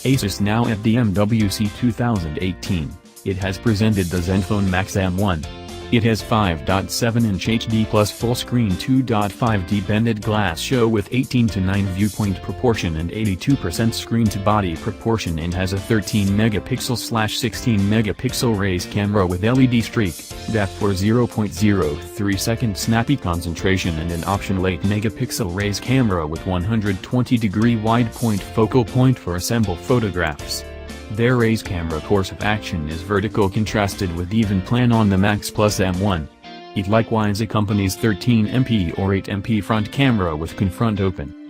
Asus now at the MWC 2018, it has presented the Zenfone Max M1. It has 5.7-inch HD plus full-screen 2.5D bended glass show with 18:9 viewpoint proportion and 82% screen-to-body proportion, and has a 13-megapixel/16-megapixel raise camera with LED streak, depth for 0.03 second snappy concentration, and an optional 8-megapixel raise camera with 120-degree wide-point focal point for assemble photographs. Their raise camera course of action is vertical contrasted with even plan on the Max Plus M1. It likewise accompanies 13MP or 8MP front camera with confront open.